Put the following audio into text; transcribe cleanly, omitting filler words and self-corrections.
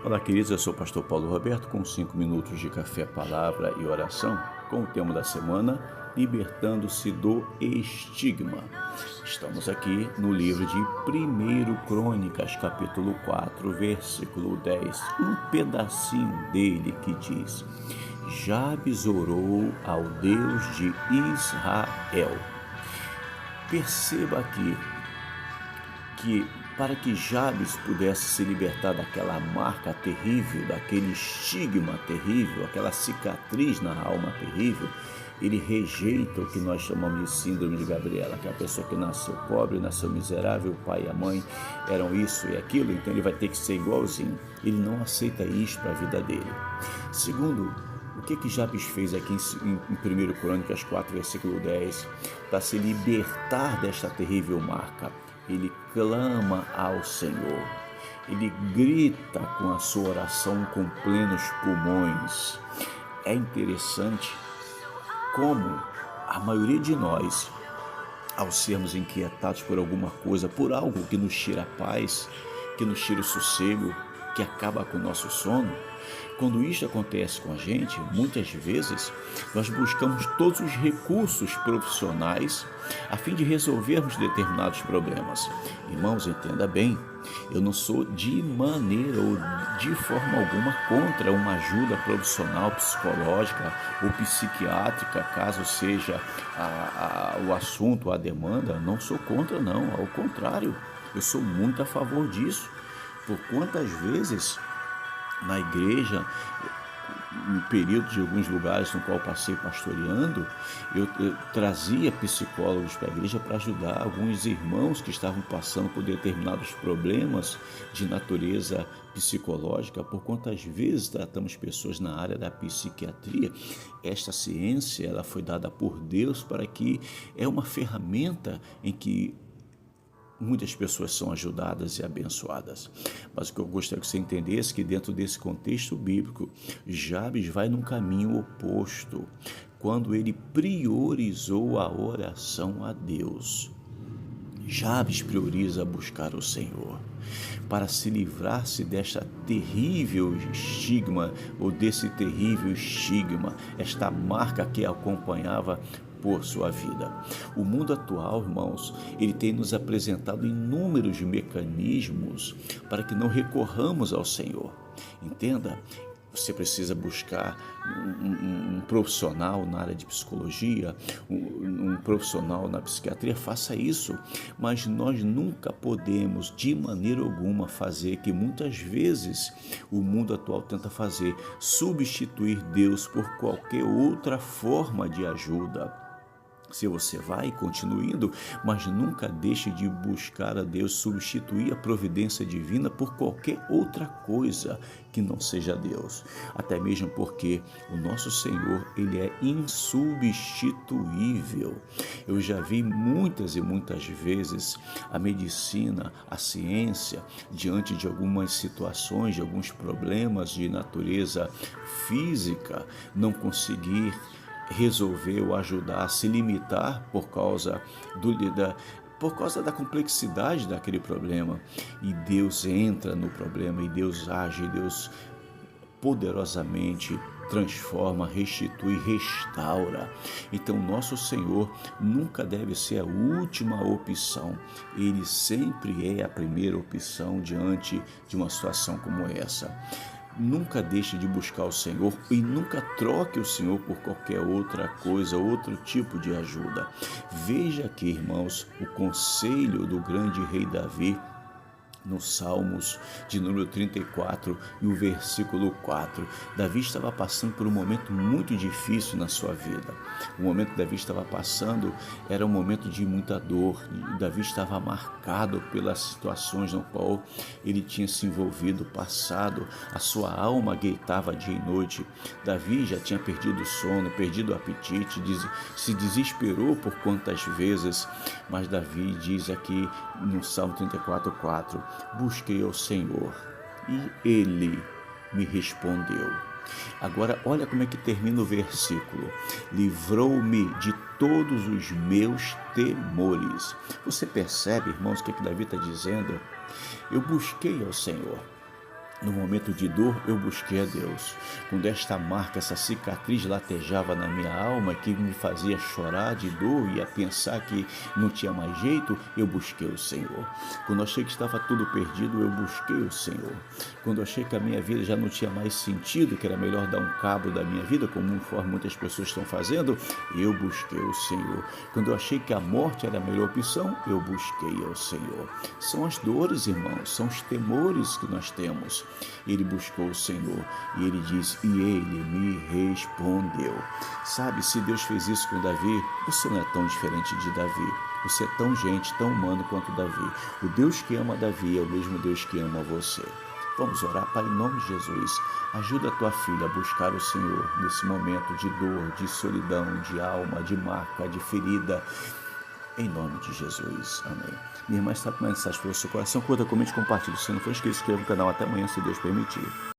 Olá, queridos, eu sou o pastor Paulo Roberto com 5 minutos de café, palavra e oração com o tema da semana, libertando-se do estigma. Estamos aqui no livro de 1 Crônicas, capítulo 4, versículo 10, um pedacinho dele que diz: Jabes orou ao Deus de Israel. Perceba aqui que para que Jabes pudesse se libertar daquela marca terrível, daquele estigma terrível, aquela cicatriz na alma terrível, ele rejeita o que nós chamamos de síndrome de Gabriela, que é a pessoa que nasceu pobre, nasceu miserável, o pai e a mãe eram isso e aquilo, então ele vai ter que ser igualzinho. Ele não aceita isso para a vida dele. Segundo, o que Jabes fez aqui em 1 Crônicas 4, versículo 10, para se libertar desta terrível marca? Ele clama ao Senhor, ele grita com a sua oração com plenos pulmões. É interessante como a maioria de nós, ao sermos inquietados por alguma coisa, por algo que nos tira a paz, que nos tira o sossego, que acaba com o nosso sono, quando isso acontece com a gente, muitas vezes nós buscamos todos os recursos profissionais a fim de resolvermos determinados problemas. Irmãos, entenda bem, eu não sou de maneira ou de forma alguma contra uma ajuda profissional, psicológica ou psiquiátrica, caso seja o assunto, a demanda. Não sou contra, não, ao contrário, eu sou muito a favor disso. Por quantas vezes na igreja, no período de alguns lugares no qual passei pastoreando, eu trazia psicólogos para a igreja para ajudar alguns irmãos que estavam passando por determinados problemas de natureza psicológica. Por quantas vezes tratamos pessoas na área da psiquiatria? Esta ciência ela foi dada por Deus para que é uma ferramenta em que muitas pessoas são ajudadas e abençoadas. Mas o que eu gostaria que você entendesse é que dentro desse contexto bíblico, Jabes vai num caminho oposto, quando ele priorizou a oração a Deus. Jabes prioriza buscar o Senhor para se livrar-se desta terrível estigma ou desse terrível estigma, esta marca que acompanhava por sua vida. O mundo atual, irmãos, ele tem nos apresentado inúmeros mecanismos para que não recorramos ao Senhor. Entenda, você precisa buscar um profissional na área de psicologia, um profissional na psiquiatria, faça isso, mas nós nunca podemos, de maneira alguma, fazer que muitas vezes o mundo atual tenta fazer, substituir Deus por qualquer outra forma de ajuda. Se você vai, continue indo, mas nunca deixe de buscar a Deus, substituir a providência divina por qualquer outra coisa que não seja Deus. Até mesmo porque o nosso Senhor, ele é insubstituível. Eu já vi muitas e muitas vezes a medicina, a ciência, diante de algumas situações, de alguns problemas de natureza física, não conseguir resolver ou ajudar a se limitar por causa da complexidade daquele problema. E Deus entra no problema, e Deus age, e Deus poderosamente transforma, restitui, restaura. Então nosso Senhor nunca deve ser a última opção, Ele sempre é a primeira opção diante de uma situação como essa. Nunca deixe de buscar o Senhor e nunca troque o Senhor por qualquer outra coisa, outro tipo de ajuda. Veja aqui, irmãos, o conselho do grande rei Davi, no Salmos de número 34 e o versículo 4. Davi estava passando por um momento muito difícil na sua vida. O momento que Davi estava passando era um momento de muita dor. Davi estava marcado pelas situações no qual ele tinha se envolvido, passado. A sua alma gritava dia e noite. Davi já tinha perdido o sono, perdido o apetite, se desesperou por quantas vezes. Mas Davi diz aqui no Salmo 34:4, busquei ao Senhor e Ele me respondeu. Agora, olha como é que termina o versículo. Livrou-me de todos os meus temores. Você percebe, irmãos, o que Davi está dizendo? Eu busquei ao Senhor. No momento de dor, eu busquei a Deus. Quando esta marca, essa cicatriz latejava na minha alma, que me fazia chorar de dor e a pensar que não tinha mais jeito, eu busquei o Senhor. Quando eu achei que estava tudo perdido, eu busquei o Senhor. Quando eu achei que a minha vida já não tinha mais sentido, que era melhor dar um cabo da minha vida, como muitas pessoas estão fazendo, eu busquei o Senhor. Quando eu achei que a morte era a melhor opção, eu busquei ao Senhor. São as dores, irmãos, são os temores que nós temos. Ele buscou o Senhor e ele diz, e ele me respondeu. Sabe, se Deus fez isso com Davi, você não é tão diferente de Davi. Você é tão gente, tão humano quanto Davi. O Deus que ama Davi é o mesmo Deus que ama você. Vamos orar, Pai, em nome de Jesus. Ajuda a tua filha a buscar o Senhor nesse momento de dor, de solidão, de alma, de marca, de ferida. Em nome de Jesus. Amém. Minha irmã, está com mensagem para o seu coração. Curta, comente, compartilhe. Se não for inscrito, inscreva no canal. Até amanhã, se Deus permitir.